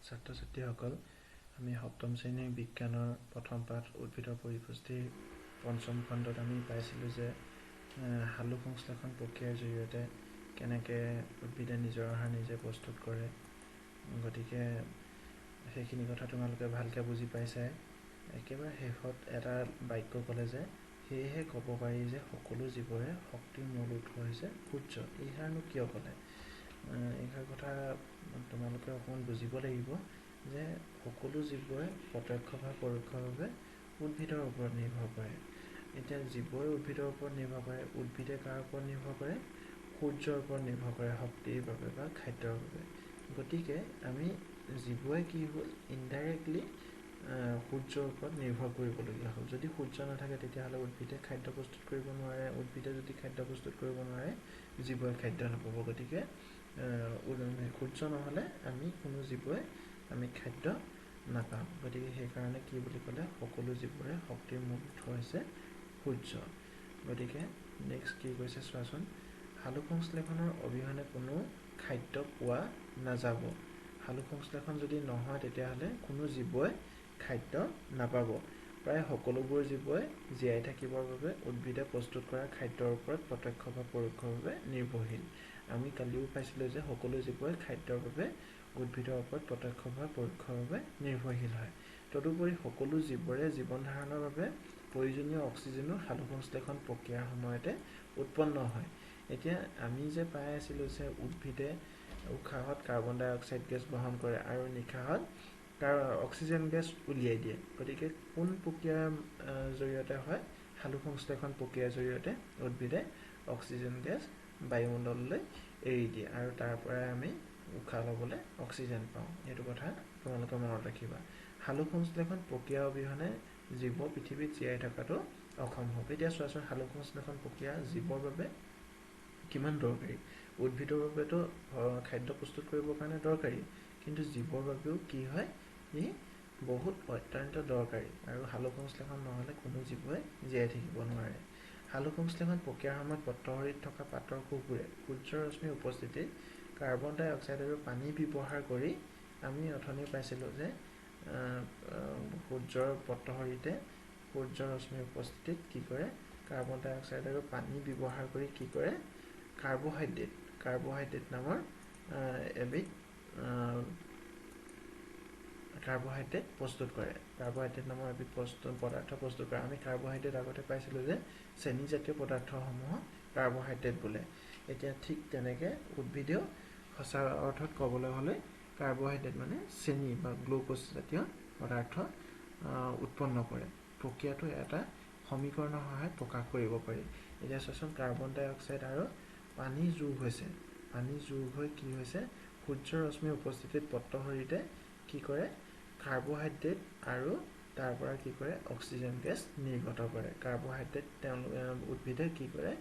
ছাত্ৰ ছাত্ৰীসকল আমি সপ্তম শ্ৰেণীৰ বিজ্ঞানৰ প্ৰথম পাঠ উদ্ভিদৰ পৰিপুষ্টিৰ পঞ্চম খণ্ডত আমি পাইছিলোঁ যে সালোক সংশ্লেষণ প্ৰক্ৰিয়াৰ জৰিয়তে কেনেকৈ উদ্ভিদে নিজৰ আহাৰ নিজে প্ৰস্তুত কৰে। গতিকে সেইখিনি কথা তোমালোকে ভালকৈ বুজি পাইছাই। একেবাৰে শেষত এটা বাক্য ক'লে যে সেয়েহে ক'ব পাৰি যে সকলো জীৱৰে শক্তিৰ মূল উৎস হৈছে সূৰ্য। এইষাৰনো কিয় ক'লে? এইষাৰ কথা তোমালোকে অকণমান বুজিব লাগিব যে সকলো জীৱই প্ৰত্যক্ষ বা পৰোক্ষভাৱে উদ্ভিদৰ ওপৰত নিৰ্ভৰ কৰে। এতিয়া জীৱই উদ্ভিদৰ ওপৰত নিৰ্ভৰ কৰে, উদ্ভিদে কাৰ ওপৰত নিৰ্ভৰ কৰে? সূৰ্যৰ ওপৰত নিৰ্ভৰ কৰে শক্তিৰ বাবে বা খাদ্যৰ বাবে। গতিকে আমি জীৱই কি হ'ল ইনডাইৰেক্টলি সূৰ্যৰ ওপৰত নিৰ্ভৰ কৰিবলগীয়া হ'ল। যদি সূৰ্য নাথাকে তেতিয়াহ'লে উদ্ভিদে খাদ্য প্ৰস্তুত কৰিব নোৱাৰে, উদ্ভিদে যদি খাদ্য প্ৰস্তুত কৰিব নোৱাৰে জীৱই খাদ্য নাপাব। গতিকে সূৰ্য নহ'লে আমি কোনো জীৱই খাদ্য নাপাম। গতিকে সেইকাৰণে কি বুলি ক'লে সকলো জীৱৰে শক্তিৰ মূল উৎস হৈছে সূৰ্য। গতিকে নেক্সট কি কৈছে চোৱাচোন, সালোক সংশ্লেষণৰ অবিহনে কোনো খাদ্য পোৱা নাযাব। সালোক সংশ্লেষণ যদি নহয় তেতিয়াহ'লে কোনো জীৱই খাদ্য নাপাব। প্ৰায় সকলোবোৰ জীৱই জীয়াই থাকিবৰ বাবে উদ্ভিদে প্ৰস্তুত কৰা খাদ্যৰ ওপৰত প্ৰত্যক্ষ বা পৰোক্ষভাৱে নিৰ্ভৰশীল। আমি কালিও পাইছিলোঁ যে সকলো জীৱই খাদ্যৰ বাবে উদ্ভিদৰ ওপৰত প্ৰত্যক্ষ বা পৰোক্ষভাৱে নিৰ্ভৰশীল হয়। তদুপৰি সকলো জীৱৰে জীৱন ধাৰণৰ বাবে প্ৰয়োজনীয় অক্সিজেনো সালোক সংশ্লেষণ প্ৰক্ৰিয়াৰ সময়তে উৎপন্ন হয়। এতিয়া আমি যে পাই আছিলোঁ যে উদ্ভিদে উশাহত কাৰ্বন ডাই অক্সাইড গেছ গ্ৰহণ কৰে আৰু নিশাহত অক্সিজেন গেছ উলিয়াই দিয়ে। গতিকে কোন প্ৰক্ৰিয়াৰ জৰিয়তে হয়? সালোক সংশ্লেষণ প্ৰক্ৰিয়াৰ জৰিয়তে উদ্ভিদে অক্সিজেন গেছ বায়ুমণ্ডললৈ এৰি দিয়ে আৰু তাৰ পৰাই আমি উশাহ ল'বলৈ অক্সিজেন পাওঁ। এইটো কথা তোমালোকে মনত ৰাখিবা। সালোক সংশ্লেষণ প্ৰক্ৰিয়া অবিহনে জীৱ পৃথিৱীত জীয়াই থকাটো অসম্ভৱ। এতিয়া চোৱাচোন সালোক সংশ্লেষণ প্ৰক্ৰিয়া জীৱৰ বাবে কিমান দৰকাৰী। উদ্ভিদৰ বাবেতো খাদ্য প্ৰস্তুত কৰিবৰ কাৰণে দৰকাৰী, কিন্তু জীৱৰ বাবেও কি হয় ই বহুত অত্যন্ত দৰকাৰী আৰু সালোক সংশ্লেষণ নহ'লে কোনো জীৱই জীয়াই থাকিব নোৱাৰে। সালোক সংশ্লেষণ প্ৰক্ৰিয়াৰ সময়ত পত্ৰশৰীৰত থকা পাতৰ কোষবোৰে সূৰ্যৰ ৰশ্মিৰ উপস্থিতিত কাৰ্বন ডাই অক্সাইড আৰু পানী ব্যৱহাৰ কৰি আমি অথনি পাইছিলোঁ যে সূৰ্যৰ পত্ৰশৰীৰতে সূৰ্যৰ ৰশ্মিৰ উপস্থিতিত কি কৰে? কাৰ্বন ডাই অক্সাইড আৰু পানী ব্যৱহাৰ কৰি কি কৰে? কাৰ্বহাইড্ৰেট নামৰ এবিধ কাৰ্বহাইড্ৰেট প্ৰস্তুত কৰে। কাৰ্বহাইড্ৰেট নামৰ এবিধ পদাৰ্থ প্ৰস্তুত কৰে। আমি কাৰ্বহাইড্ৰেট আগতে পাইছিলোঁ যে চেনিজাতীয় পদাৰ্থসমূহক কাৰ্বহাইড্ৰেট বোলে। এতিয়া ঠিক তেনেকৈ উদ্ভিদেও সঁচা অৰ্থত ক'বলৈ হ'লে কাৰ্বহাইড্ৰেট মানে চেনি বা গ্লুক'জ জাতীয় পদাৰ্থ উৎপন্ন কৰে। প্ৰক্ৰিয়াটো এটা সমীকৰণৰ সহায়ত প্ৰকাশ কৰিব পাৰি। এতিয়া চোৱাচোন কাৰ্বন ডাই অক্সাইড আৰু পানী যোগ হৈছে। পানী যোগ হৈ কি হৈছে? সূৰ্যৰ ৰশ্মিৰ উপস্থিতিত পত্ৰশৰীৰতে কি কৰে? কাৰ্বহাইড্ৰেট আৰু তাৰ পৰা কি কৰে? অক্সিজেন গেছ নিৰ্গত কৰে। কাৰ্বহাইড্ৰেট উদ্ভিদে কি কৰে?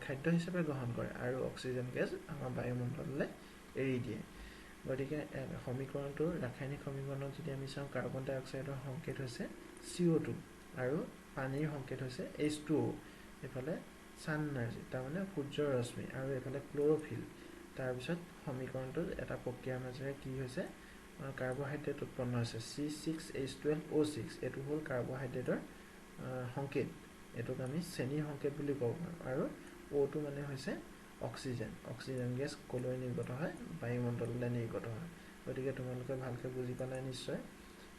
খাদ্য হিচাপে গ্ৰহণ কৰে আৰু অক্সিজেন গেছ আমাৰ বায়ুমণ্ডললৈ এৰি দিয়ে। গতিকে সমীকৰণটোৰ ৰাসায়নিক সমীকৰণত যদি আমি চাওঁ কাৰ্বন ডাই অক্সাইডৰ সংকেত হৈছে CO2 আৰু পানীৰ সংকেত হৈছে H2O। এইফালে ছান এনাৰ্জি তাৰমানে সূৰ্যৰ ৰশ্মি আৰু এইফালে ক্ল'ৰ'ফিল। তাৰপিছত সমীকৰণটোত এটা প্ৰক্ৰিয়াৰ মাজেৰে কি হৈছে? কাৰ্বহাইড্ৰেট উৎপন্ন হৈছে C6H12O6। এইটো হ'ল কাৰ্বহাইড্ৰেটৰ সংকেত। এইটোক আমি চেনিৰ সংকেত বুলি ক'ব পাৰোঁ। আৰু O2 মানে হৈছে অক্সিজেন গেছ ক'লৈ নিৰ্গত হয়? বায়ুমণ্ডললৈ নিৰ্গত হয়। গতিকে তোমালোকে ভালকৈ বুজি পালাই নিশ্চয়।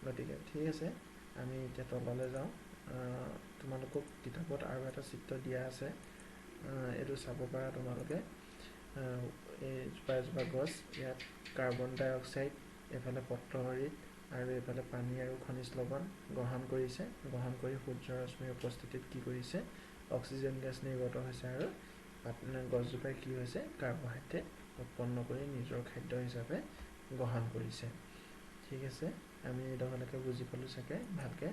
গতিকে ঠিক আছে, আমি এতিয়া তললৈ যাওঁ। তোমালোকক কিতাপত আৰু এটা চিত্ৰ দিয়া আছে, এইটো চাব পাৰা তোমালোকে। এজোপা গছ, ইয়াত কাৰ্বন ডাই অক্সাইড এইফালে পত্ৰশৰীৰত আৰু এইফালে পানী আৰু খনিজ লৱণ গ্ৰহণ কৰিছে। গ্ৰহণ কৰি সূৰ্যৰ ৰশ্মিৰ উপস্থিতিত কি কৰিছে? অক্সিজেন গেছ নিৰ্গত হৈছে আৰু গছজোপাই কি হৈছে? কাৰ্বহাইড্ৰেট উৎপন্ন কৰি নিজৰ খাদ্য হিচাপে গ্ৰহণ কৰিছে। ঠিক আছে, আমি এইডোখৰলৈকে বুজি পালোঁ চাগে ভালকৈ।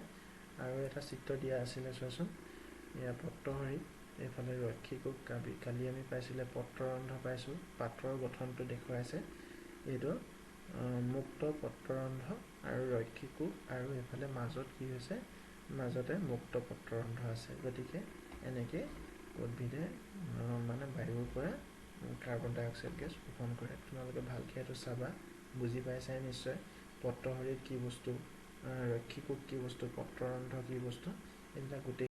আৰু এটা চিত্ৰ দিয়া আছিলে চোৱাচোন। ইয়াৰ পত্ৰশৰীৰ এইফালে ৰক্ষীকোষ। কালি আমি পাইছিলোঁ পত্ৰৰন্ধ্ৰ পাইছোঁ। পাত্ৰৰ গঠনটো দেখুৱাইছে। এইটো মুক্ত পত্ৰৰন্ধ্ৰ আৰু ৰক্ষীকোষ আৰু এইফালে মাজত কি হৈছে? মাজতে মুক্ত পত্ৰৰন্ধ্ৰ আছে। গতিকে এনেকৈ উদ্ভিদে মানে বায়ুৰ পৰা কাৰ্বন ডাই অক্সাইড গেছ শোষণ কৰে। তোমালোকে ভালকৈ এইটো চাবা, বুজি পাইছাই নিশ্চয়। পত্ৰহৰিত কি বস্তু, ৰক্ষীকোষ কি বস্তু, পত্ৰৰন্ধ্ৰ কি বস্তু, এইবিলাক গোটেই